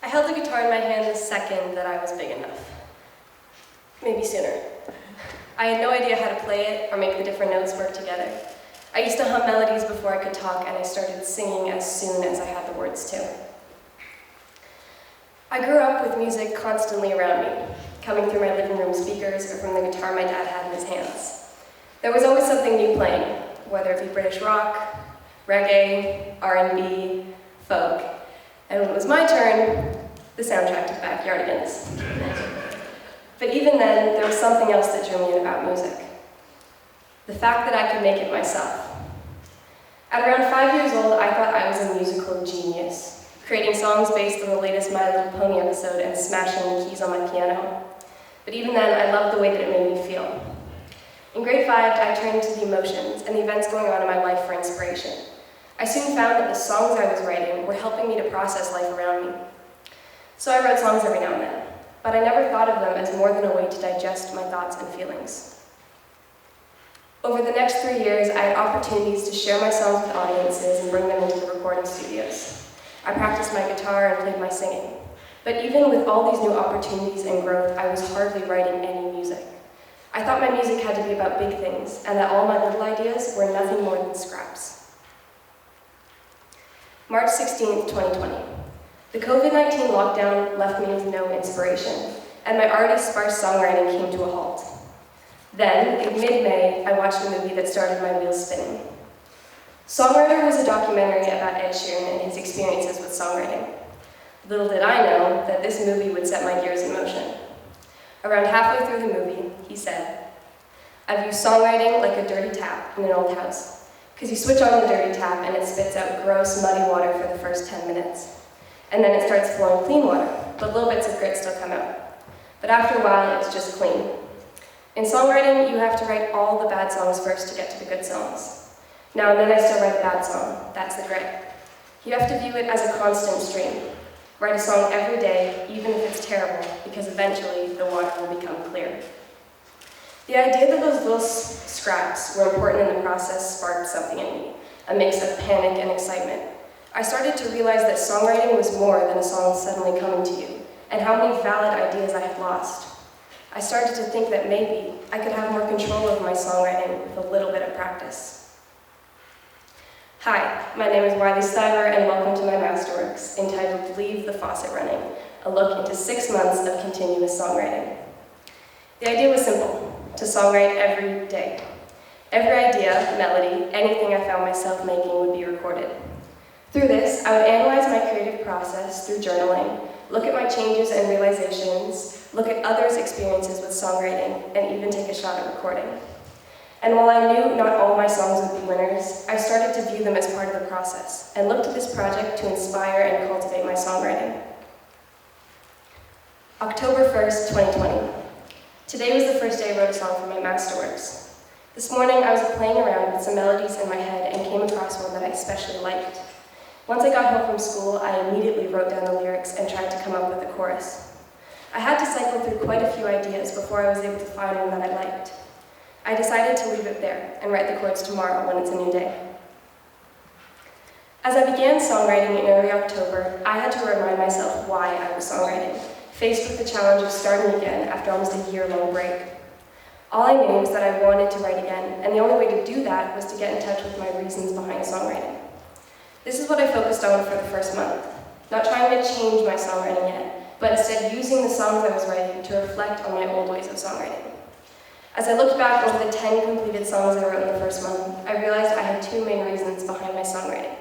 I held the guitar in my hand the second that I was big enough. Maybe sooner. I had no idea how to play it or make the different notes work together. I used to hum melodies before I could talk, and I started singing as soon as I had the words to. I grew up with music constantly around me, coming through my living room speakers or from the guitar my dad had in his hands. There was always something new playing, whether it be British rock, reggae, R&B, folk, and when it was my turn, the soundtrack to Backyardigans. But even then, there was something else that drew me in about music. The fact that I could make it myself. At around 5 years old, I thought I was a musical genius, creating songs based on the latest My Little Pony episode and smashing the keys on my piano. But even then, I loved the way that it made me feel. In grade 5, I turned to the emotions and the events going on in my life for inspiration. I soon found that the songs I was writing were helping me to process life around me. So I wrote songs every now and then, but I never thought of them as more than a way to digest my thoughts and feelings. Over the next 3 years, I had opportunities to share my songs with audiences and bring them into the recording studios. I practiced my guitar and played my singing. But even with all these new opportunities and growth, I was hardly writing any music. I thought my music had to be about big things, and that all my little ideas were nothing more than scraps. March 16th, 2020. The COVID-19 lockdown left me with no inspiration, and my already sparse songwriting came to a halt. Then, in mid-May, I watched a movie that started my wheels spinning. Songwriter was a documentary about Ed Sheeran and his experiences with songwriting. Little did I know that this movie would set my gears in motion. Around halfway through the movie, he said, "I view songwriting like a dirty tap in an old house, because you switch on the dirty tap and it spits out gross, muddy water for the first 10 minutes. And then it starts flowing clean water, but little bits of grit still come out. But after a while, it's just clean. In songwriting, you have to write all the bad songs first to get to the good songs. Now and then I still write a bad song, that's the grit. You have to view it as a constant stream. Write a song every day, even if it's terrible, because eventually the water will become clear." The idea that those little scraps were important in the process sparked something in me, a mix of panic and excitement. I started to realize that songwriting was more than a song suddenly coming to you, and how many valid ideas I had lost. I started to think that maybe I could have more control over my songwriting with a little bit of practice. Hi, my name is Wylie Stiver, and welcome to my Masterworks, entitled Leave the Faucet Running, a look into 6 months of continuous songwriting. The idea was simple, to songwrite every day. Every idea, melody, anything I found myself making would be recorded. Through this, I would analyze my creative process through journaling, look at my changes and realizations, look at others' experiences with songwriting, and even take a shot at recording. And while I knew not all my songs would be winners, I started to view them as part of the process, and looked at this project to inspire and cultivate my songwriting. October 1st, 2020. Today was the first day I wrote a song for my Masterworks. This morning, I was playing around with some melodies in my head and came across one that I especially liked. Once I got home from school, I immediately wrote down the lyrics and tried to come up with a chorus. I had to cycle through quite a few ideas before I was able to find one that I liked. I decided to leave it there and write the chords tomorrow when it's a new day. As I began songwriting in early October, I had to remind myself why I was songwriting, faced with the challenge of starting again after almost a year-long break. All I knew was that I wanted to write again, and the only way to do that was to get in touch with my reasons behind songwriting. This is what I focused on for the first month, not trying to change my songwriting yet, but instead using the songs I was writing to reflect on my old ways of songwriting. As I looked back over the 10 completed songs I wrote in the first month, I realized I had 2 main reasons behind my songwriting.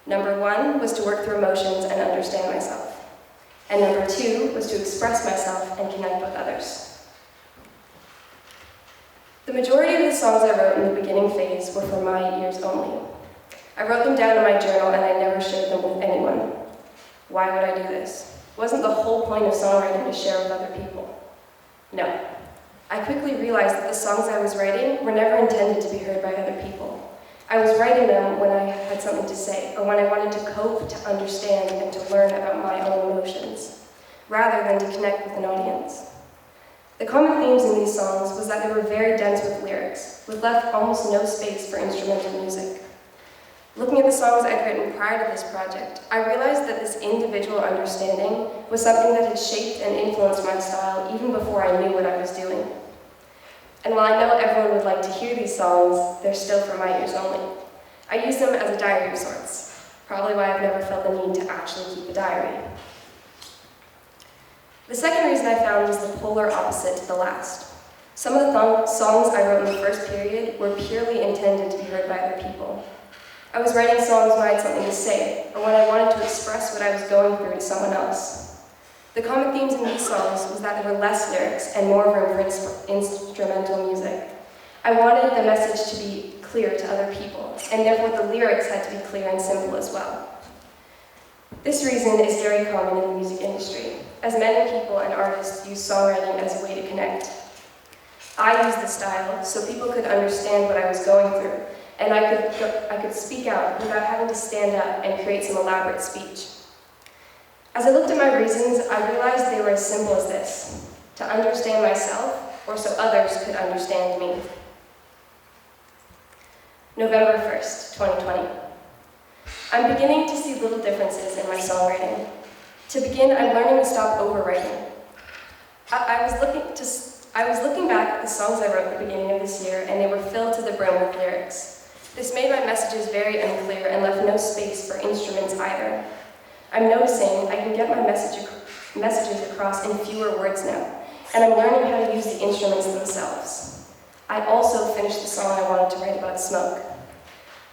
Number 1 was to work through emotions and understand myself. And number 2 was to express myself and connect with others. The majority of the songs I wrote in the beginning phase were for my ears only. I wrote them down in my journal and I never shared them with anyone. Why would I do this? Wasn't the whole point of songwriting to share with other people? No. I quickly realized that the songs I was writing were never intended to be heard by other people. I was writing them when I had something to say, or when I wanted to cope, to understand, and to learn about my own emotions, rather than to connect with an audience. The common themes in these songs was that they were very dense with lyrics, with left almost no space for instrumental music. Looking at the songs I'd written prior to this project, I realized that this individual understanding was something that had shaped and influenced my style even before I knew what I was doing. And while I know everyone would like to hear these songs, they're still for my ears only. I use them as a diary of sorts, probably why I've never felt the need to actually keep a diary. The second reason I found was the polar opposite to the last. Some of the songs I wrote in the first period were purely intended to be heard by other people. I was writing songs when I had something to say, or when I wanted to express what I was going through to someone else. The common themes in these songs was that there were less lyrics and more room for instrumental music. I wanted the message to be clear to other people, and therefore the lyrics had to be clear and simple as well. This reason is very common in the music industry, as many people and artists use songwriting as a way to connect. I used the style so people could understand what I was going through, and I could speak out without having to stand up and create some elaborate speech. As I looked at my reasons, I realized they were as simple as this: to understand myself, or so others could understand me. November 1st, 2020. I'm beginning to see little differences in my songwriting. To begin, I'm learning to stop overwriting. I was looking back at the songs I wrote at the beginning of this year, and they were filled to the brim with lyrics. This made my messages very unclear and left no space for instruments either. I'm noticing I can get my messages across in fewer words now, and I'm learning how to use the instruments themselves. I also finished the song I wanted to write about smoke.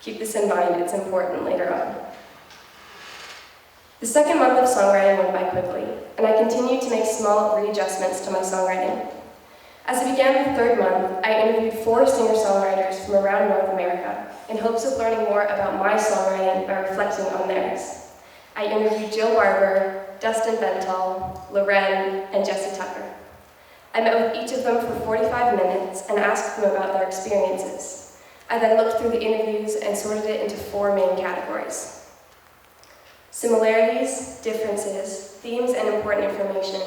Keep this in mind, it's important later on. The second month of songwriting went by quickly, and I continued to make small readjustments to my songwriting. As I began the third month, I interviewed 4 singer-songwriters from around North America in hopes of learning more about my songwriting by reflecting on theirs. I interviewed Jill Barber, Dustin Bentall, Loren, and Jesse Tucker. I met with each of them for 45 minutes and asked them about their experiences. I then looked through the interviews and sorted it into 4 main categories: similarities, differences, themes and important information,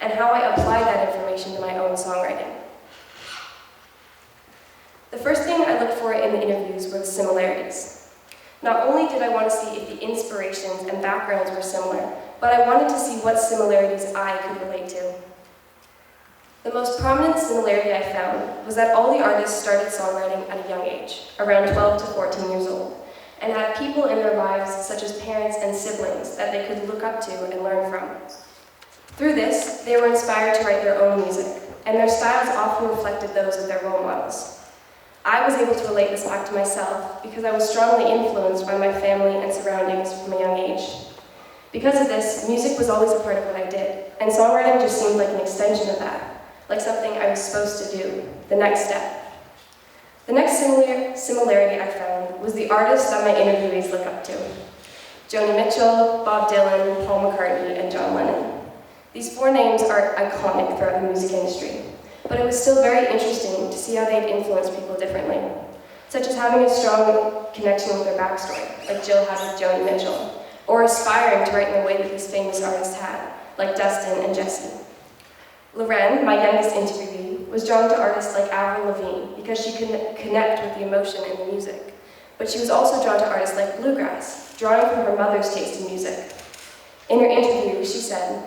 and how I apply that information to my own songwriting. The first thing I looked for in the interviews were the similarities. Not only did I want to see if the inspirations and backgrounds were similar, but I wanted to see what similarities I could relate to. The most prominent similarity I found was that all the artists started songwriting at a young age, around 12 to 14 years old, and had people in their lives, such as parents and siblings, that they could look up to and learn from. Through this, they were inspired to write their own music, and their styles often reflected those of their role models. I was able to relate this back to myself because I was strongly influenced by my family and surroundings from a young age. Because of this, music was always a part of what I did, and songwriting just seemed like an extension of that, like something I was supposed to do, the next step. The next similarity I found was the artists that my interviewees look up to: Joni Mitchell, Bob Dylan, Paul McCartney, and John Lennon. These 4 names are iconic throughout the music industry, but it was still very interesting to see how they'd influenced people differently, such as having a strong connection with their backstory, like Jill had with Joni Mitchell, or aspiring to write in the way that these famous artists had, like Dustin and Jesse. Loren, my youngest interviewee, was drawn to artists like Avril Lavigne because she could connect with the emotion in the music, but she was also drawn to artists like bluegrass, drawing from her mother's taste in music. In her interview, she said,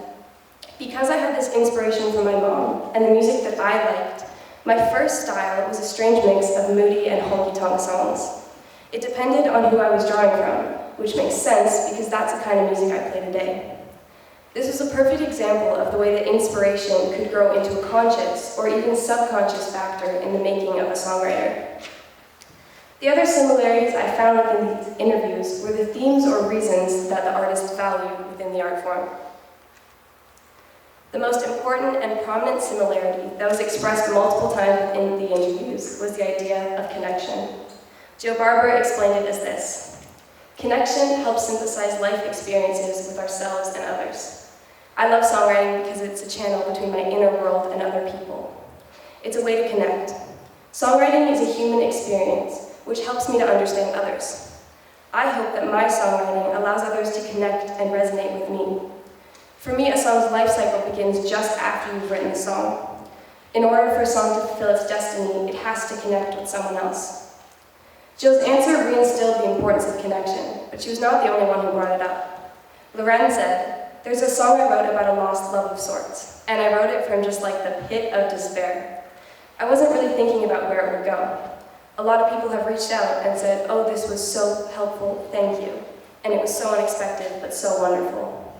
"Because I had this inspiration from my mom and the music that I liked, my first style was a strange mix of moody and honky-tonk songs. It depended on who I was drawing from, which makes sense because that's the kind of music I play today." This was a perfect example of the way that inspiration could grow into a conscious or even subconscious factor in the making of a songwriter. The other similarities I found within these interviews were the themes or reasons that the artist valued within the art form. The most important and prominent similarity that was expressed multiple times in the interviews was the idea of connection. Jill Barber explained it as this: "Connection helps synthesize life experiences with ourselves and others. I love songwriting because it's a channel between my inner world and other people. It's a way to connect. Songwriting is a human experience, which helps me to understand others. I hope that my songwriting allows others to connect and resonate with me. For me, a song's life cycle begins just after you've written the song. In order for a song to fulfill its destiny, it has to connect with someone else. Jill's answer reinstilled the importance of connection, but she was not the only one who brought it up. Loren said, "There's a song I wrote about a lost love of sorts, and I wrote it from just like the pit of despair. I wasn't really thinking about where it would go. A lot of people have reached out and said, oh, this was so helpful, thank you. And it was so unexpected, but so wonderful."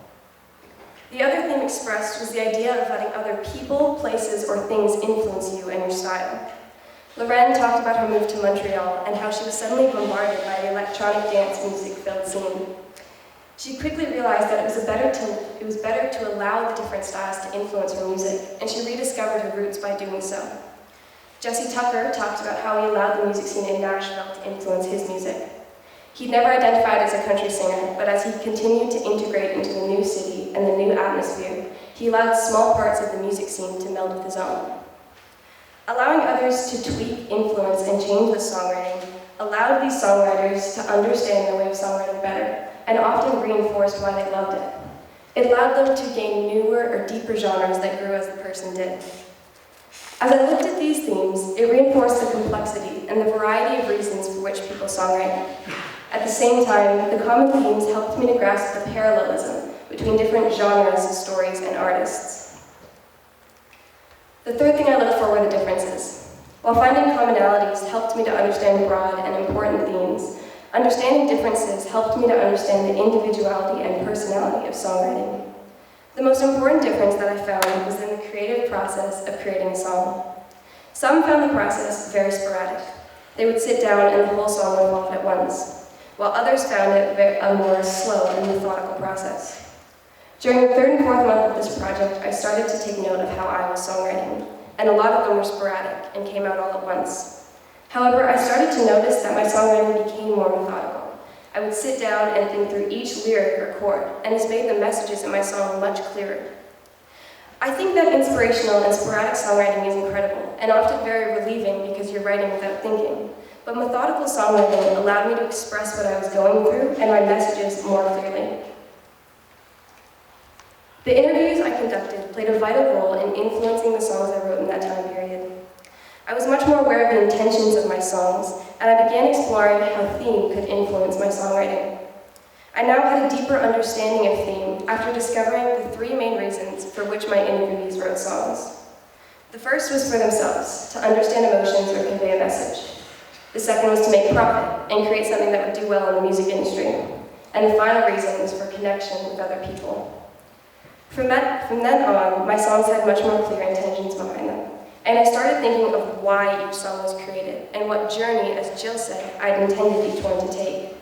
The other theme expressed was the idea of letting other people, places, or things influence you and your style. Loren talked about her move to Montreal and how she was suddenly bombarded by the electronic dance music-filled scene. She quickly realized that it was better to allow the different styles to influence her music, and she rediscovered her roots by doing so. Jesse Tucker talked about how he allowed the music scene in Nashville to influence his music. He'd never identified as a country singer, but as he continued to integrate into the new city and the new atmosphere, he allowed small parts of the music scene to meld with his own. Allowing others to tweak, influence, and change with songwriting allowed these songwriters to understand their way of songwriting better, and often reinforced why they loved it. It allowed them to gain newer or deeper genres that grew as the person did. As I looked at these themes, it reinforced the complexity and the variety of reasons for which people songwrite. At the same time, the common themes helped me to grasp the parallelism between different genres, stories, and artists. The third thing I looked for were the differences. While finding commonalities helped me to understand broad and important themes, understanding differences helped me to understand the individuality and personality of songwriting. The most important difference that I found was in the creative process of creating a song. Some found the process very sporadic. They would sit down and the whole song would evolve at once, while others found it a more slow and methodical process. During the third and fourth month of this project, I started to take note of how I was songwriting, and a lot of them were sporadic and came out all at once. However, I started to notice that my songwriting became more methodical. I would sit down and think through each lyric or chord, and this made the messages in my song much clearer. I think that inspirational and sporadic songwriting is incredible, and often very relieving because you're writing without thinking. But methodical songwriting allowed me to express what I was going through and my messages more clearly. The interviews I conducted played a vital role in influencing the songs I wrote in that time period. I was much more aware of the intentions of my songs, and I began exploring how theme could influence my songwriting. I now had a deeper understanding of theme after discovering the three main reasons for which my interviewees wrote songs. The first was for themselves, to understand emotions or convey a message. The second was to make profit and create something that would do well in the music industry. And the final reason was for connection with other people. From then on, my songs had much more clear intentions behind them. And I started thinking of why each song was created, and what journey, as Jill said, I'd intended each one to take.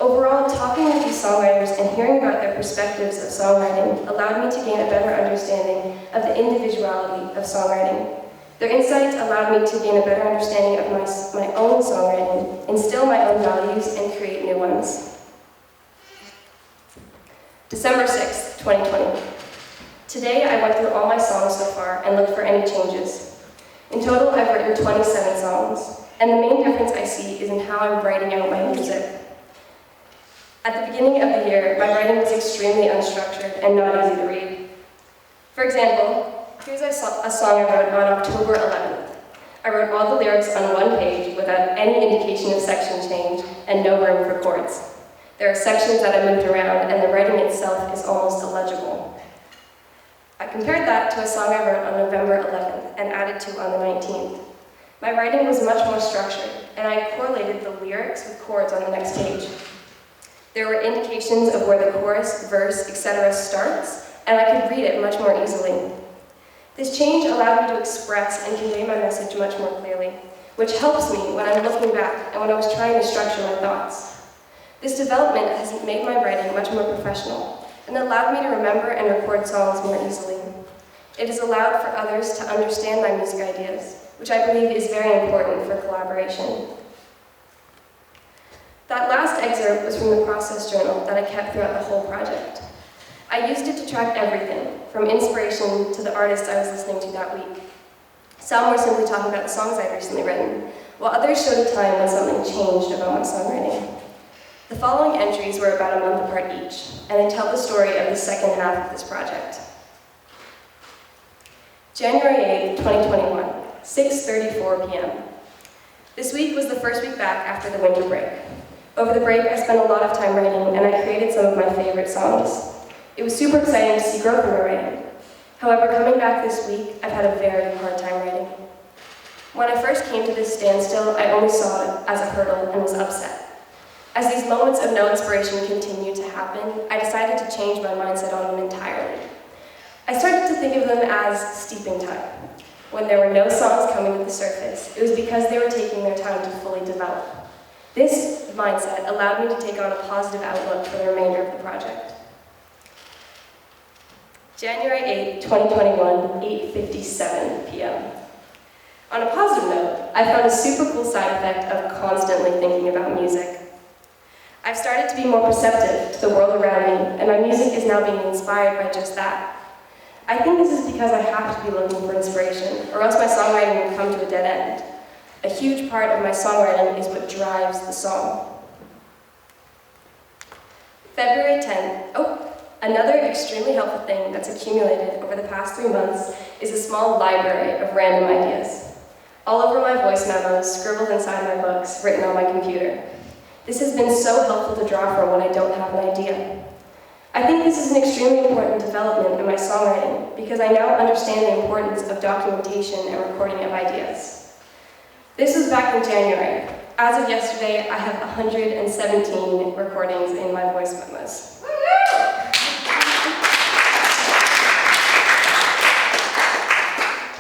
Overall, talking with these songwriters and hearing about their perspectives of songwriting allowed me to gain a better understanding of the individuality of songwriting. Their insights allowed me to gain a better understanding of my own songwriting, instill my own values, and create new ones. December 6th, 2020. Today, I went through all my songs so far and looked for any changes. In total, I've written 27 songs, and the main difference I see is in how I'm writing out my music. At the beginning of the year, my writing was extremely unstructured and not easy to read. For example, here's a song I wrote on October 11th. I wrote all the lyrics on one page without any indication of section change and no room for chords. There are sections that I moved around, and the writing itself is almost illegible. I compared that to a song I wrote on November 11th and added to on the 19th. My writing was much more structured, and I correlated the lyrics with chords on the next page. There were indications of where the chorus, verse, etc. starts, and I could read it much more easily. This change allowed me to express and convey my message much more clearly, which helps me when I'm looking back and when I was trying to structure my thoughts. This development has made my writing much more professional, and allowed me to remember and record songs more easily. It has allowed for others to understand my music ideas, which I believe is very important for collaboration. That last excerpt was from the process journal that I kept throughout the whole project. I used it to track everything, from inspiration to the artists I was listening to that week. Some were simply talking about the songs I'd recently written, while others showed a time when something changed about my songwriting. The following entries were about a month apart each, and they tell the story of the second half of this project. January 8th, 2021, 6:34 p.m. This week was the first week back after the winter break. Over the break, I spent a lot of time writing, and I created some of my favorite songs. It was super exciting to see growth in my writing. However, coming back this week, I've had a very hard time writing. When I first came to this standstill, I only saw it as a hurdle and was upset. As these moments of no inspiration continued to happen, I decided to change my mindset on them entirely. I started to think of them as steeping time. When there were no songs coming to the surface, it was because they were taking their time to fully develop. This mindset allowed me to take on a positive outlook for the remainder of the project. January 8, 2021, 8:57 p.m. On a positive note, I found a super cool side effect of constantly thinking about music. I've started to be more perceptive to the world around me, and my music is now being inspired by just that. I think this is because I have to be looking for inspiration, or else my songwriting will come to a dead end. A huge part of my songwriting is what drives the song. February 10th. Another extremely helpful thing that's accumulated over the past 3 months is a small library of random ideas. All over my voice memos, scribbled inside my books, written on my computer. This has been so helpful to draw from when I don't have an idea. I think this is an extremely important development in my songwriting because I now understand the importance of documentation and recording of ideas. This was back in January. As of yesterday, I have 117 recordings in my voice memos.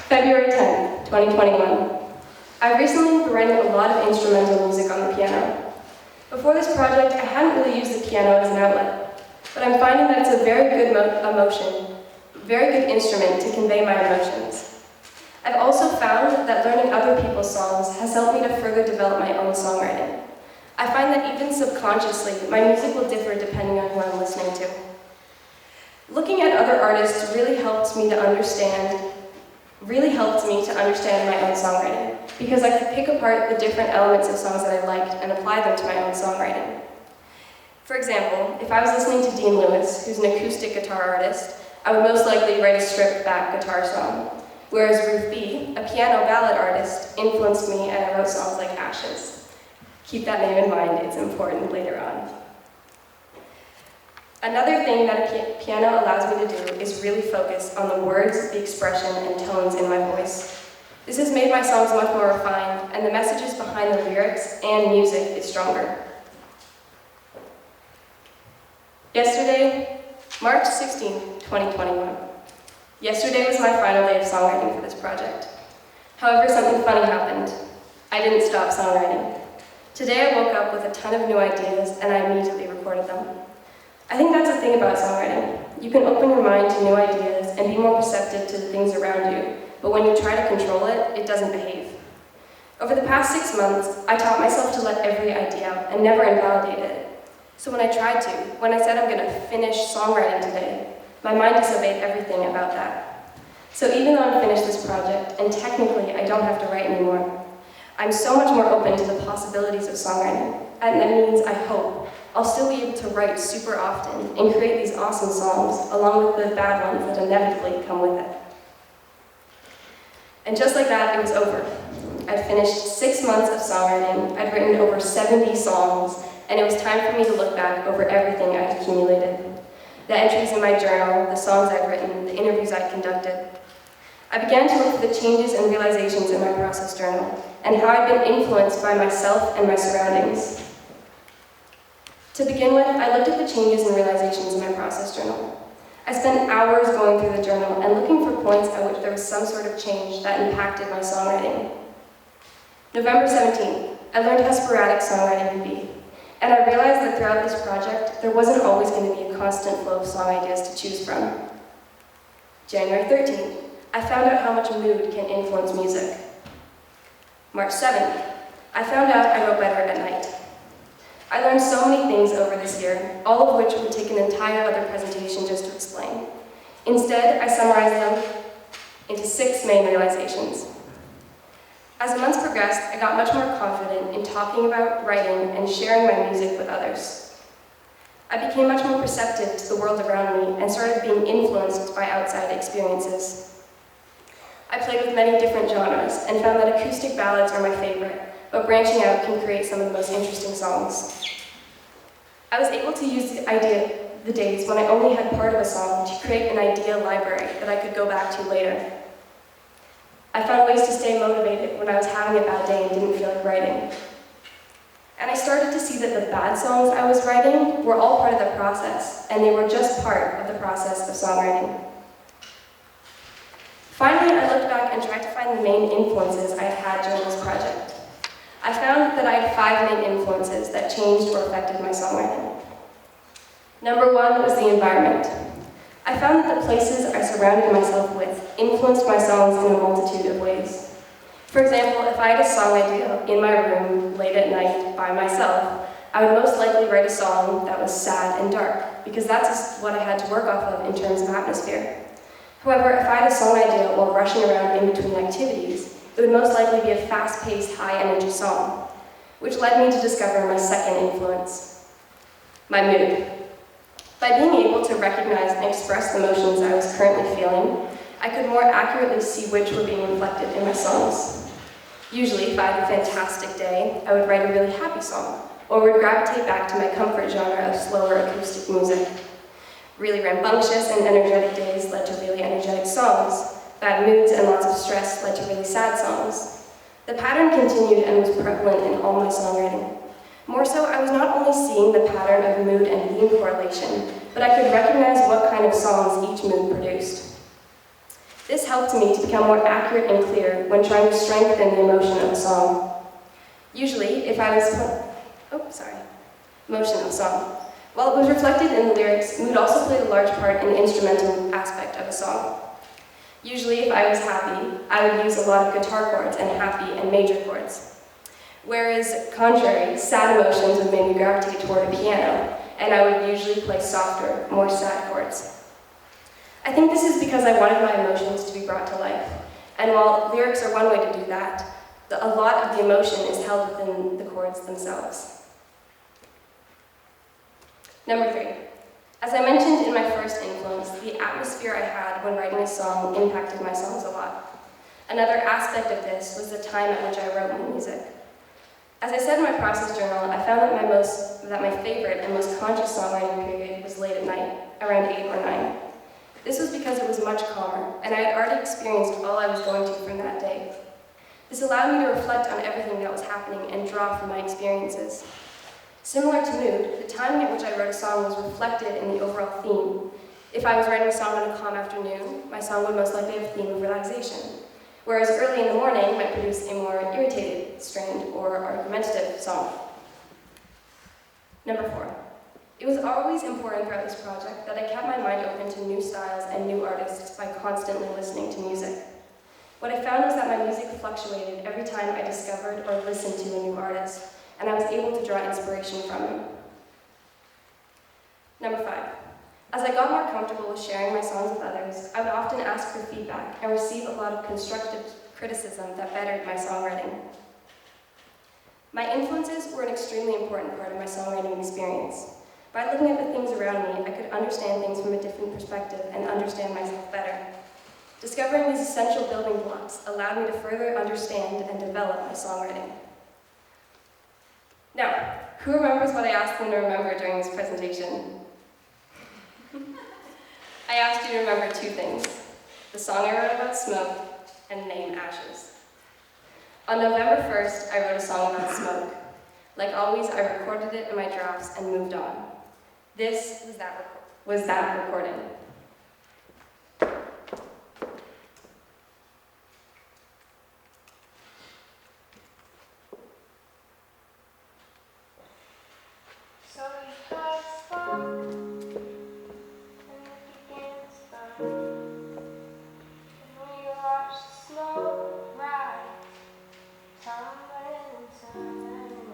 February 10th, 2021. I've recently been writing a lot of instrumental music on the piano. Before this project, I hadn't really used the piano as an outlet. But I'm finding that it's a very good very good instrument to convey my emotions. I've also found that learning other people's songs has helped me to further develop my own songwriting. I find that even subconsciously, my music will differ depending on who I'm listening to. Looking at other artists really helped me to understand my own songwriting, because I could pick apart the different elements of songs that I liked and apply them to my own songwriting. For example, if I was listening to Dean Lewis, who's an acoustic guitar artist, I would most likely write a stripped-back guitar song, whereas Ruth B., a piano ballad artist, influenced me and I wrote songs like Ashes. Keep that name in mind, it's important later on. Another thing that a piano allows me to do is really focus on the words, the expression, and tones in my voice. This has made my songs much more refined, and the messages behind the lyrics and music is stronger. Yesterday, March 16, 2021. Yesterday was my final day of songwriting for this project. However, something funny happened. I didn't stop songwriting. Today I woke up with a ton of new ideas and I immediately recorded them. I think that's the thing about songwriting. You can open your mind to new ideas and be more perceptive to the things around you, but when you try to control it, it doesn't behave. Over the past 6 months, I taught myself to let every idea out and never invalidate it. So when I said I'm going to finish songwriting today, my mind disobeyed everything about that. So even though I'm finished this project, and technically I don't have to write anymore, I'm so much more open to the possibilities of songwriting, and that means, I hope, I'll still be able to write super often and create these awesome songs, along with the bad ones that inevitably come with it. And just like that, it was over. I'd finished 6 months of songwriting, I'd written over 70 songs, and it was time for me to look back over everything I'd accumulated. The entries in my journal, the songs I'd written, the interviews I'd conducted. I began to look for the changes and realizations in my process journal, and how I'd been influenced by myself and my surroundings. To begin with, I looked at the changes and realizations in my process journal. I spent hours going through the journal and looking for points at which there was some sort of change that impacted my songwriting. November 17th, I learned how sporadic songwriting could be. And I realized that throughout this project, there wasn't always going to be a constant flow of song ideas to choose from. January 13th, I found out how much mood can influence music. March 7th, I found out I wrote better at night. I learned so many things over this year, all of which would take an entire other presentation just to explain. Instead, I summarized them into 6 main realizations. As the months progressed, I got much more confident in talking about, writing, and sharing my music with others. I became much more receptive to the world around me and started being influenced by outside experiences. I played with many different genres and found that acoustic ballads are my favorite, but branching out can create some of the most interesting songs. I was able to use the days when I only had part of a song to create an idea library that I could go back to later. I found ways to stay motivated when I was having a bad day and didn't feel like writing. And I started to see that the bad songs I was writing were all part of the process, and they were just part of the process of songwriting. Finally, I looked back and tried to find the main influences I had during this project. I found that I had 5 main influences that changed or affected my songwriting. Number 1 was the environment. I found that the places I surrounded myself with influenced my songs in a multitude of ways. For example, if I had a song idea in my room late at night by myself, I would most likely write a song that was sad and dark, because that's what I had to work off of in terms of atmosphere. However, if I had a song idea while rushing around in between activities, it would most likely be a fast-paced, high-energy song, which led me to discover my second influence, my mood. By being able to recognize and express the emotions I was currently feeling, I could more accurately see which were being reflected in my songs. Usually, if I had a fantastic day, I would write a really happy song, or would gravitate back to my comfort genre of slower acoustic music. Really rambunctious and energetic days led to really energetic songs. Bad moods and lots of stress led to really sad songs. The pattern continued and was prevalent in all my songwriting. More so, I was not only seeing the pattern of mood and theme correlation, but I could recognize what kind of songs each mood produced. This helped me to become more accurate and clear when trying to strengthen the emotion of a song. Usually, if I was... Emotion of a song. While it was reflected in the lyrics, mood also played a large part in the instrumental aspect of a song. Usually, if I was happy, I would use a lot of guitar chords and happy and major chords. Whereas, contrary, sad emotions would make me gravitate toward a piano, and I would usually play softer, more sad chords. I think this is because I wanted my emotions to be brought to life, and while lyrics are one way to do that, a lot of the emotion is held within the chords themselves. Number 3. As I mentioned in my first influence, the atmosphere I had when writing a song impacted my songs a lot. Another aspect of this was the time at which I wrote my music. As I said in my process journal, I found that my favorite and most conscious songwriting period was late at night, around 8 or 9. This was because it was much calmer, and I had already experienced all I was going to from that day. This allowed me to reflect on everything that was happening and draw from my experiences. Similar to mood, the timing at which I wrote a song was reflected in the overall theme. If I was writing a song on a calm afternoon, my song would most likely have a theme of relaxation, whereas early in the morning might produce a more irritated, strained, or argumentative song. Number 4. It was always important throughout this project that I kept my mind open to new styles and new artists by constantly listening to music. What I found was that my music fluctuated every time I discovered or listened to a new artist, and I was able to draw inspiration from him. Number 5. As I got more comfortable with sharing my songs with others, I would often ask for feedback and receive a lot of constructive criticism that bettered my songwriting. My influences were an extremely important part of my songwriting experience. By looking at the things around me, I could understand things from a different perspective and understand myself better. Discovering these essential building blocks allowed me to further understand and develop my songwriting. Now, who remembers what I asked them to remember during this presentation? I asked you to remember 2 things: the song I wrote about smoke and the name Ashes. On November 1st, I wrote a song about smoke. Like always, I recorded it in my drafts and moved on. This was that recording. So we had fun, and it began to burn. And we watched the smoke rise, tumbling and turning.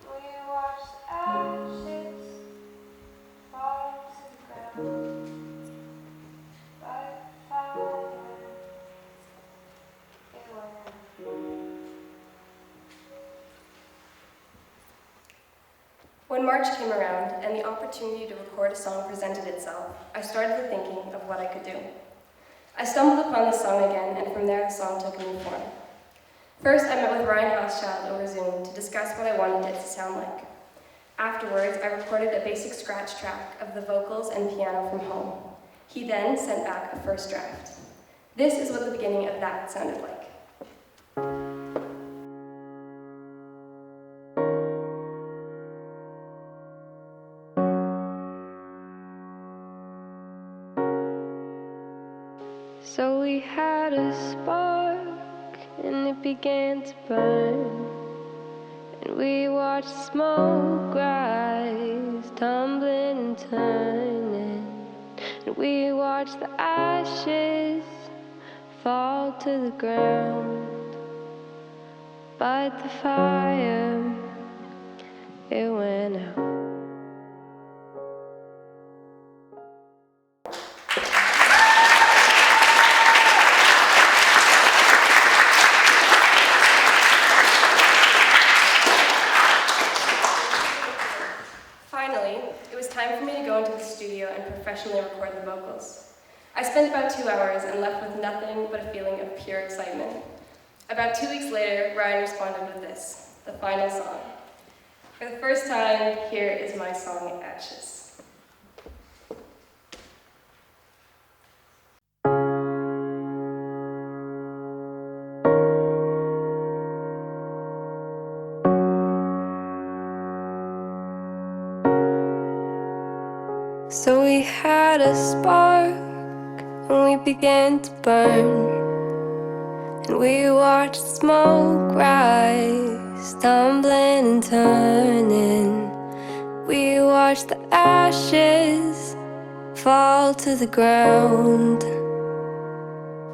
We watched the ashes fall to the ground. Like fire, it went. When March came around and the opportunity to record a song presented itself, I started thinking of what I could do. I stumbled upon this song again, and from there the song took a new form. First, I met with Ryan Houschild over Zoom to discuss what I wanted it to sound like. Afterwards, I recorded a basic scratch track of the vocals and piano from home. He then sent back a first draft. This is what the beginning of that sounded like. So we had a spark, and it began to burn. And we watched smoke rise, tumbling and turning. And we watched the ashes fall to the ground. But the fire, it went out. Finally, it was time for me to go into the studio and professionally record the vocals. I spent about 2 hours and left with nothing but a feeling of pure excitement. About 2 weeks later, Ryan responded with this, the final song. For the first time, here is my song, Ashes. So we had a spark, and we began to burn. And we watched smoke rise, tumbling and turning. We watched the ashes fall to the ground.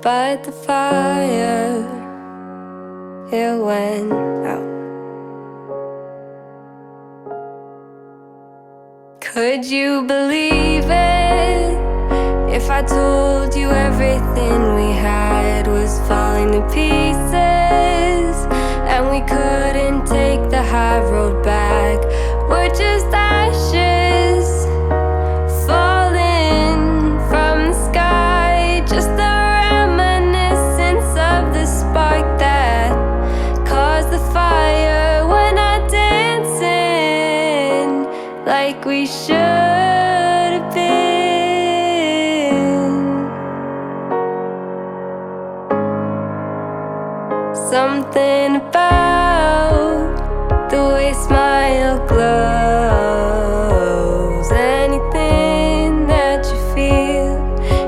But the fire, it went out. Could you believe it? If I told you everything we had was falling to pieces, and we couldn't take the high road back, we're just ashes falling from the sky, just a reminiscence of the spark that caused the fire. We're not dancing like we should have been. Something about the way smile glows. Anything that you feel,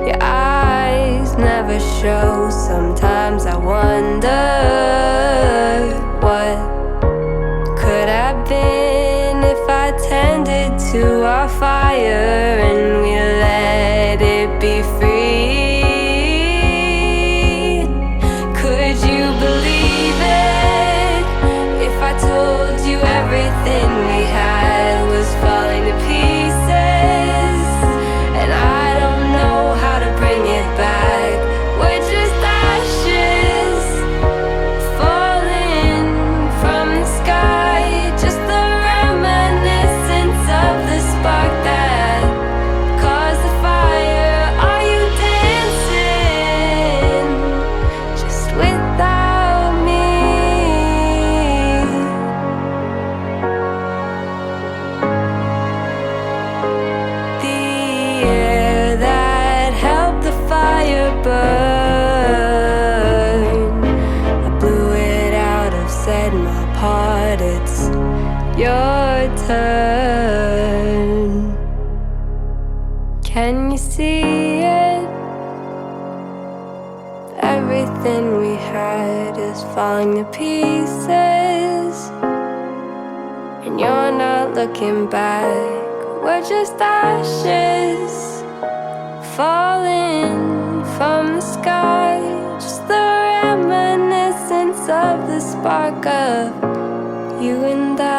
your eyes never show. Sometimes I wonder what could have been if I tended to our fire and we let it be free. Could you believe it if I told you everything we had was falling to pieces, and I don't know how to bring it back? We're just ashes falling from the sky, just the reminiscence of the spark that caused the fire. Are you dancing just without me? The air that helped the fire burn, I blew it out, I've said my part, it's your turn. Can you see it? Everything we had is falling to pieces, and you're not looking back. We're just ashes falling from the sky, just the reminiscence of the spark of you and I.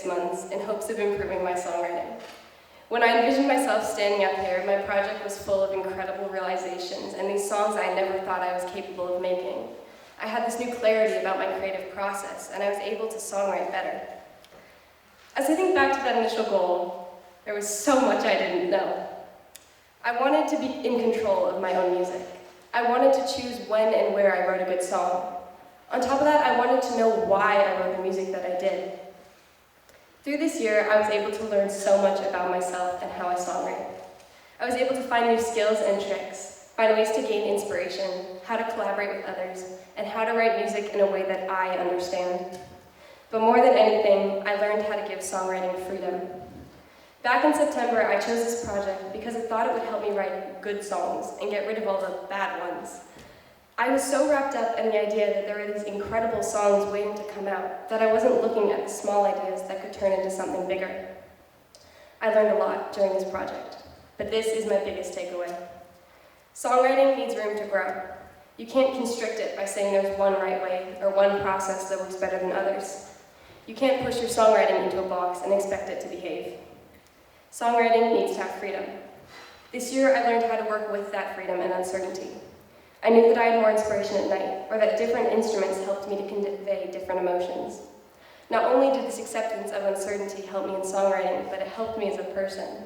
6 months in hopes of improving my songwriting. When I envisioned myself standing up here, my project was full of incredible realizations and these songs I never thought I was capable of making. I had this new clarity about my creative process, and I was able to songwrite better. As I think back to that initial goal, there was so much I didn't know. I wanted to be in control of my own music. I wanted to choose when and where I wrote a good song. On top of that, I wanted to know why I wrote the music that I did. Through this year, I was able to learn so much about myself and how I songwrite. I was able to find new skills and tricks, find ways to gain inspiration, how to collaborate with others, and how to write music in a way that I understand. But more than anything, I learned how to give songwriting freedom. Back in September, I chose this project because I thought it would help me write good songs and get rid of all the bad ones. I was so wrapped up in the idea that there were these incredible songs waiting to come out that I wasn't looking at the small ideas that could turn into something bigger. I learned a lot during this project, but this is my biggest takeaway. Songwriting needs room to grow. You can't constrict it by saying there's one right way or one process that works better than others. You can't push your songwriting into a box and expect it to behave. Songwriting needs to have freedom. This year, I learned how to work with that freedom and uncertainty. I knew that I had more inspiration at night, or that different instruments helped me to convey different emotions. Not only did this acceptance of uncertainty help me in songwriting, but it helped me as a person.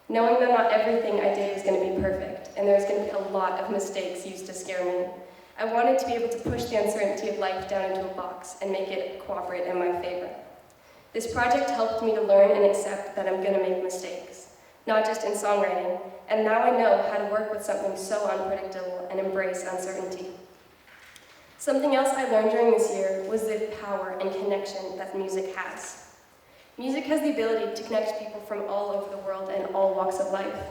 Knowing that not everything I did was going to be perfect, and there was going to be a lot of mistakes used to scare me, I wanted to be able to push the uncertainty of life down into a box and make it cooperate in my favor. This project helped me to learn and accept that I'm going to make mistakes, not just in songwriting, and now I know how to work with something so unpredictable and embrace uncertainty. Something else I learned during this year was the power and connection that music has. Music has the ability to connect people from all over the world and all walks of life.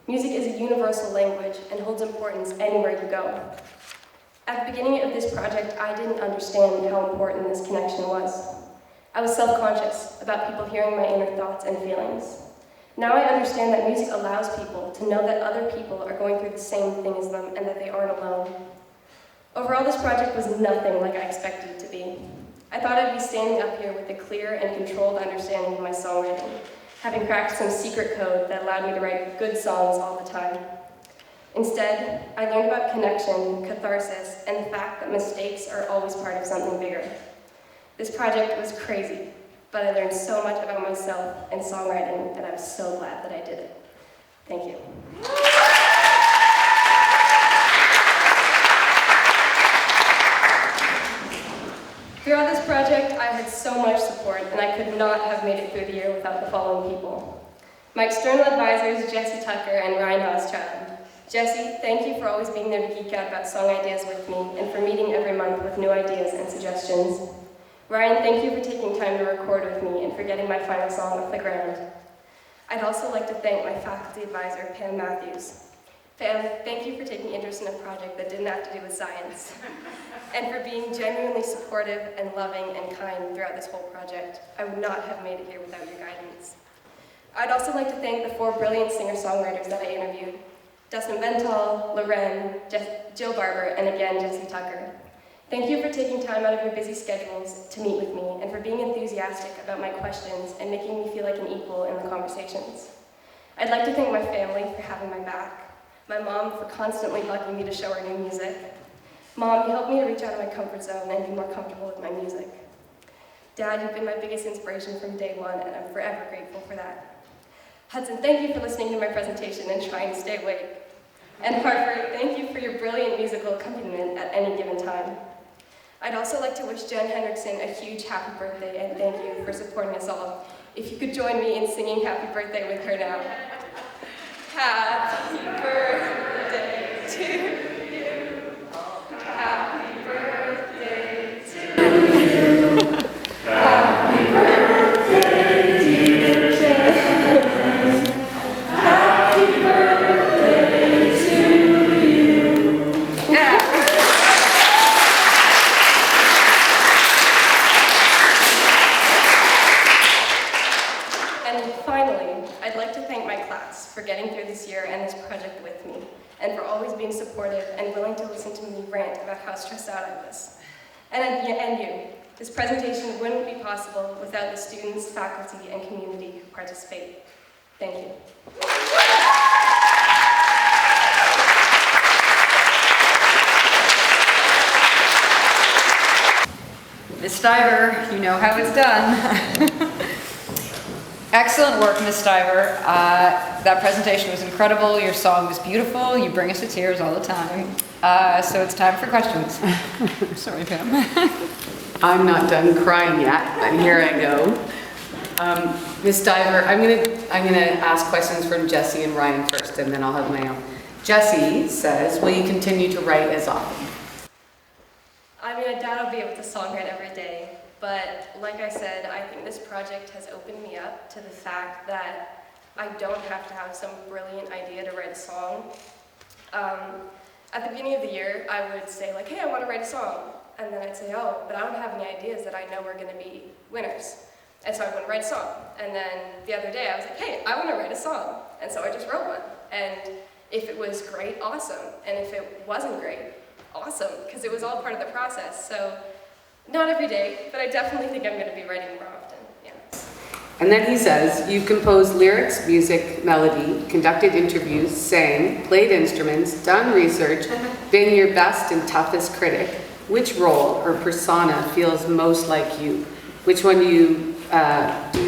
Music is a universal language and holds importance anywhere you go. At the beginning of this project, I didn't understand how important this connection was. I was self-conscious about people hearing my inner thoughts and feelings. Now I understand that music allows people to know that other people are going through the same thing as them and that they aren't alone. Overall, this project was nothing like I expected it to be. I thought I'd be standing up here with a clear and controlled understanding of my songwriting, having cracked some secret code that allowed me to write good songs all the time. Instead, I learned about connection, catharsis, and the fact that mistakes are always part of something bigger. This project was crazy, but I learned so much about myself and songwriting, and I'm so glad that I did it. Thank you. Throughout this project, I had so much support, and I could not have made it through the year without the following people. My external advisors, Jesse Tucker and Ryan Hoschild. Jesse, thank you for always being there to geek out about song ideas with me, and for meeting every month with new ideas and suggestions. Ryan, thank you for taking time to record with me and for getting my final song off the ground. I'd also like to thank my faculty advisor, Pam Matthews. Pam, thank you for taking interest in a project that didn't have to do with science, and for being genuinely supportive and loving and kind throughout this whole project. I would not have made it here without your guidance. I'd also like to thank the 4 brilliant singer-songwriters that I interviewed, Dustin Bental, Loren, Jill Barber, and again, Jesse Tucker. Thank you for taking time out of your busy schedules to meet with me and for being enthusiastic about my questions and making me feel like an equal in the conversations. I'd like to thank my family for having my back, my mom for constantly bugging me to show her new music. Mom, you helped me to reach out of my comfort zone and be more comfortable with my music. Dad, you've been my biggest inspiration from day one, and I'm forever grateful for that. Hudson, thank you for listening to my presentation and trying to stay awake. And Hartford, thank you for your brilliant musical accompaniment at any given time. I'd also like to wish Jen Hendrickson a huge happy birthday and thank you for supporting us all. If you could join me in singing happy birthday with her now. Happy birthday to you. Happy birthday to you. Happy birthday, dear Jen. Happy birthday to you. And finally, I'd like to thank my class for getting through this year and this project with me, and for always being supportive and willing to listen to me rant about how stressed out I was. And you, This presentation wouldn't be possible without the students, faculty, and community who participate. Thank you. Ms. Stiver, you know how it's done. Excellent work, Ms. Stiver. That presentation was incredible. Your song was beautiful. You bring us to tears all the time. So it's time for questions. Sorry, Pam. I'm not done crying yet, but here I go. Ms. Stiver, I'm gonna ask questions from Jesse and Ryan first, and then I'll have my own. Jesse says, will you continue to write as often? I mean, I doubt I'll be able to songwrite every day, but like I said, I think this project has opened me up to the fact that I don't have to have some brilliant idea to write a song. At the beginning of the year, I would say like, hey, I want to write a song. And then I'd say, oh, but I don't have any ideas that I know are going to be winners. And so I wouldn't write a song. And then the other day I was like, hey, I want to write a song. And so I just wrote one. And if it was great, awesome. And if it wasn't great, awesome, because it was all part of the process. So not every day, but I definitely think I'm going to be writing more often. Yeah. And then he says, you've composed lyrics, music, melody, conducted interviews, sang, played instruments, done research, been your best and toughest critic. Which role or persona feels most like you? Which one do you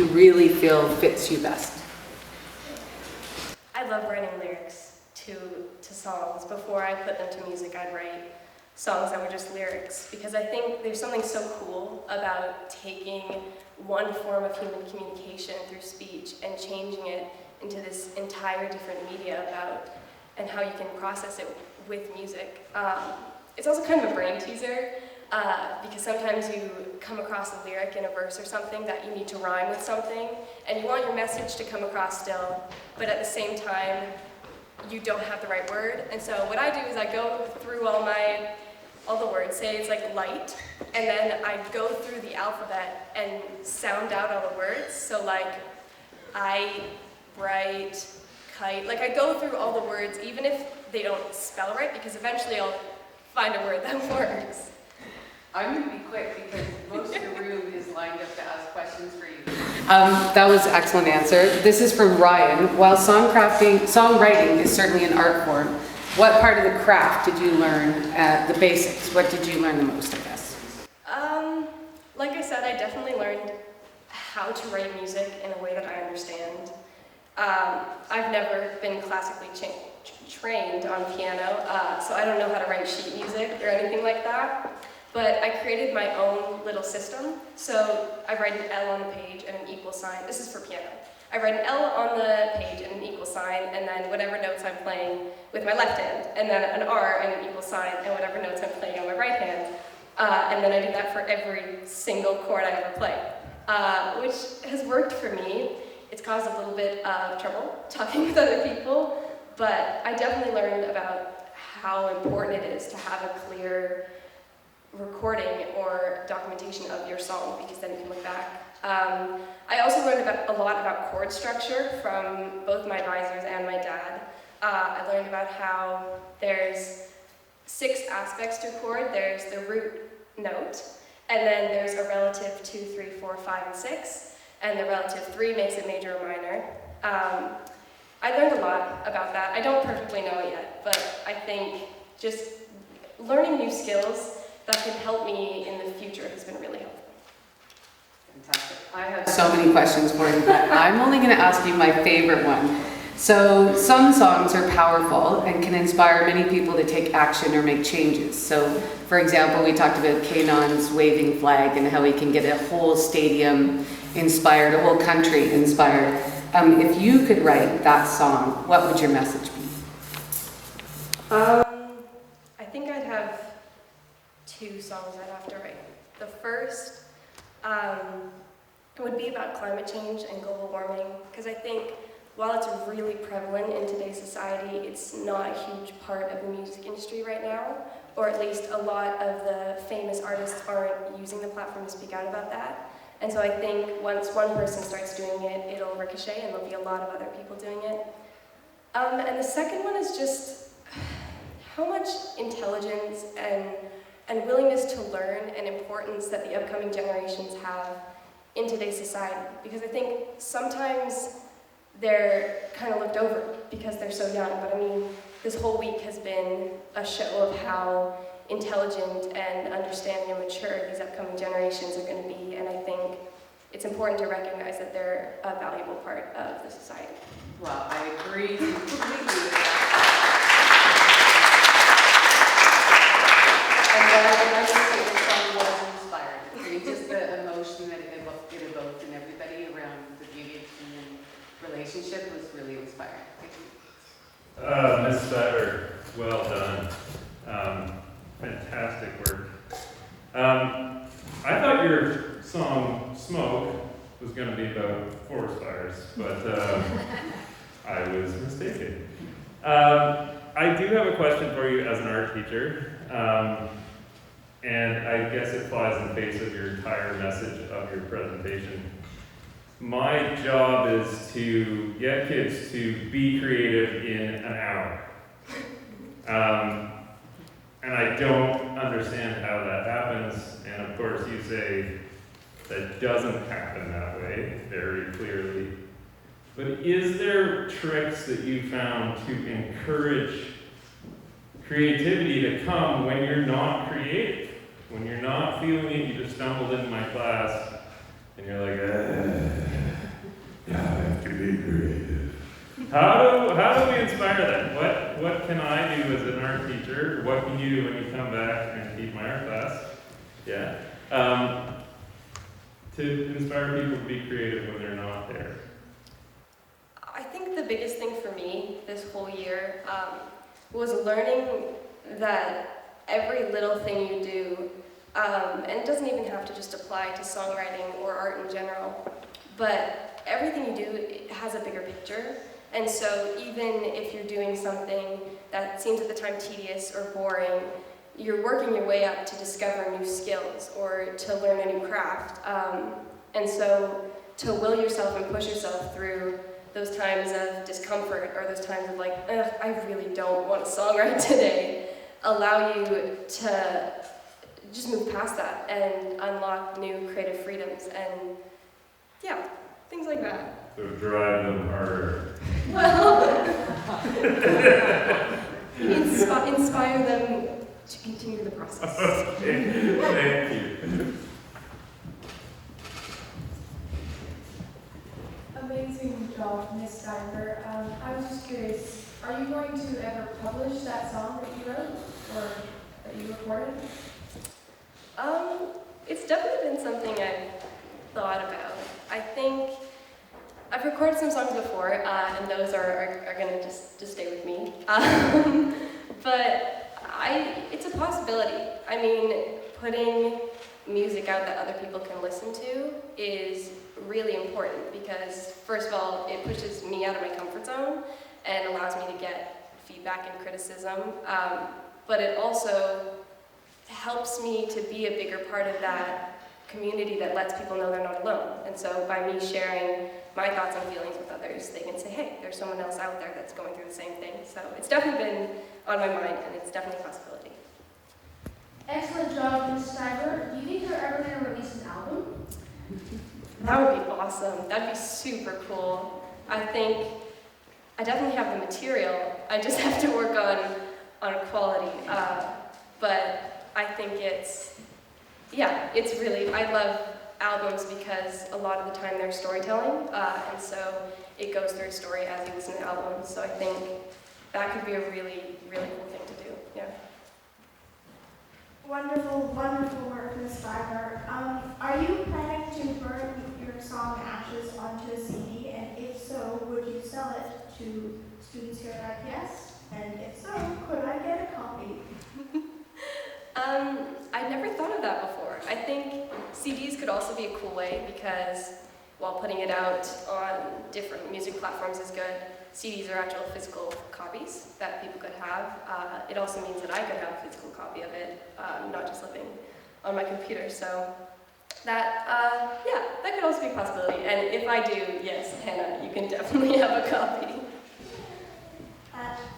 really feel fits you best? I love writing lyrics to songs. Before I put them to music, I'd write songs that were just lyrics, because I think there's something so cool about taking one form of human communication through speech and changing it into this entire different media and how you can process it with music. It's also kind of a brain teaser, because sometimes you come across a lyric in a verse or something that you need to rhyme with something, and you want your message to come across still, but at the same time, you don't have the right word. And so what I do is I go through all the words, say it's like light, and then I go through the alphabet and sound out all the words. So like, I, bright, kite, like I go through all the words, even if they don't spell right, because eventually I'll find a word that works. I'm going to be quick because most of the room is lined up to ask questions for you. That was an excellent answer. This is from Ryan. While songwriting is certainly an art form, what part of the craft did you learn, the basics? What did you learn the most, I guess? Like I said, I definitely learned how to write music in a way that I understand. I've never been classically trained on piano, so I don't know how to write sheet music or anything like that. But I created my own little system. So I write an L on the page and an equal sign. This is for piano. I write an L on the page and an equal sign, and then whatever notes I'm playing with my left hand, and then an R and an equal sign, and whatever notes I'm playing on my right hand. And then I do that for every single chord I ever play, which has worked for me. It's caused a little bit of trouble talking with other people, but I definitely learned about how important it is to have a clear recording or documentation of your song, because then you can look back. I also learned a lot about chord structure from both my advisors and my dad. I learned about how there's 6 aspects to a chord. There's the root note, and then there's a relative 2, 3, 4, 5, and 6, and the relative 3 makes it major or minor. I learned a lot about that. I don't perfectly know it yet, but I think just learning new skills that can help me in the future has been really helpful. Fantastic. I have so many questions for you, but I'm only going to ask you my favorite one. So some songs are powerful and can inspire many people to take action or make changes. So for example, we talked about Kanon's waving flag and how he can get a whole stadium inspired, a whole country inspired. If you could write that song, what would your message be? I think I'd have 2 songs I'd have to write. The first would be about climate change and global warming, because I think while it's really prevalent in today's society, it's not a huge part of the music industry right now, or at least a lot of the famous artists aren't using the platform to speak out about that. And so I think once one person starts doing it, it'll ricochet and there'll be a lot of other people doing it. And the second one is just how much intelligence and and willingness to learn and importance that the upcoming generations have in today's society. Because I think sometimes they're kind of looked over because they're so young, but I mean, this whole week has been a show of how intelligent and understanding and mature these upcoming generations are going to be, and I think it's important to recognize that they're a valuable part of the society. Well, I agree completely with that. And I just think the song was inspiring. I mean, just the emotion that it evoked in everybody around the beauty of human relationship was really inspiring. Thank you. Ms. Stiver, well done. Fantastic work. I thought your song "Smoke" was going to be about forest fires, but I was mistaken. I do have a question for you as an art teacher, and I guess it flies in the face of your entire message of your presentation. My job is to get kids to be creative in an hour. And I don't understand how that happens, and of course you say that doesn't happen that way, very clearly. But is there tricks that you found to encourage creativity to come when you're not creative? When you're not feeling it, you just stumbled into my class, and you're like, yeah, I have to be creative. How do we inspire that? What can I do as an art teacher? What can you do when you come back and teach my art class? Yeah. To inspire people to be creative when they're not there. I think the biggest thing for me this whole year was learning that every little thing you do, and it doesn't even have to just apply to songwriting or art in general, but everything you do it has a bigger picture. And so even if you're doing something that seems at the time tedious or boring, you're working your way up to discover new skills or to learn a new craft. And so to will yourself and push yourself through those times of discomfort or those times of like, I really don't want to songwrite today, allow you to just move past that and unlock new creative freedoms and yeah, things like that. So drive them harder. Well, inspire them to continue the process. Okay, thank you. Amazing job, Miss Stiver. I was just curious, are you going to ever publish that song that you wrote or that you recorded? It's definitely been something I've thought about. I think I've recorded some songs before, and those are going to just stay with me. But it's a possibility. I mean, putting music out that other people can listen to is really important because, first of all, it pushes me out of my comfort zone and allows me to get feedback and criticism. But it also helps me to be a bigger part of that community that lets people know they're not alone. And so by me sharing my thoughts and feelings with others, they can say, hey, there's someone else out there that's going through the same thing. So it's definitely been on my mind, and it's definitely a possibility. Excellent job, Miss Stiver. Do you think you're ever going to release an album? That would be awesome. That'd be super cool. I think I definitely have the material. I just have to work on quality. But I think it's really, I love albums because a lot of the time they're storytelling, and so it goes through a story as you listen to albums. So I think that could be a really, really cool thing to do. Yeah. Wonderful, wonderful work, Ms. Stiver. Are you planning to burn your song Ashes onto a CD? And if so, would you sell it to students here at IPS? And if so, could I get a copy? I never thought of that before. I think CDs could also be a cool way because while putting it out on different music platforms is good, CDs are actual physical copies that people could have. It also means that I could have a physical copy of it, not just living on my computer. So that could also be a possibility. And if I do, yes, Hannah, you can definitely have a copy.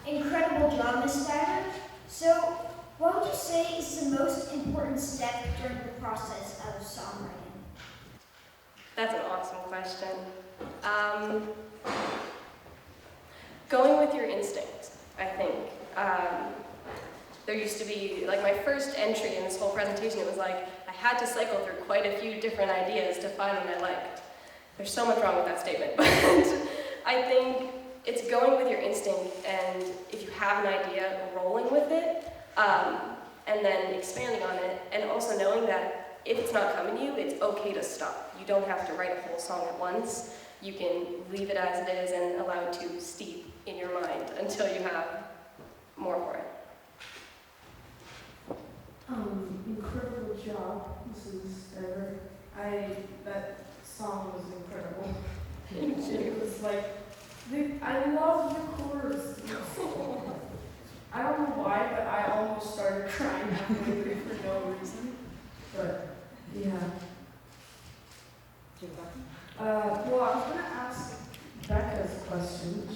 Incredible job, Ms. Stiver. So, What would you say is the most important step during the process of songwriting? That's an awesome question. Going with your instincts, I think. There used to be, like my first entry in this whole presentation, it was like, I had to cycle through quite a few different ideas to find one I liked. There's so much wrong with that statement, but I think it's going with your instinct, and if you have an idea, rolling with it, and then expanding on it, and also knowing that if it's not coming to you, it's okay to stop. You don't have to write a whole song at once. You can leave it as it is and allow it to steep in your mind until you have more for it. Incredible job, Mrs. Stiver. That song was incredible. It was like, I love the chorus. I don't know why, but I almost started crying halfway through for no reason. But yeah. Well, I was gonna ask Becca's question.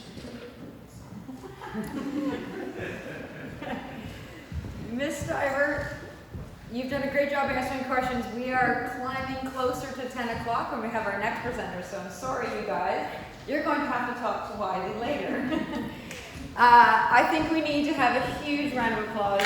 Miss Stiver, you've done a great job answering questions. We are climbing closer to 10 o'clock when we have our next presenter, so I'm sorry, you guys. You're going to have to talk to Wylie later. I think we need to have a huge round of applause.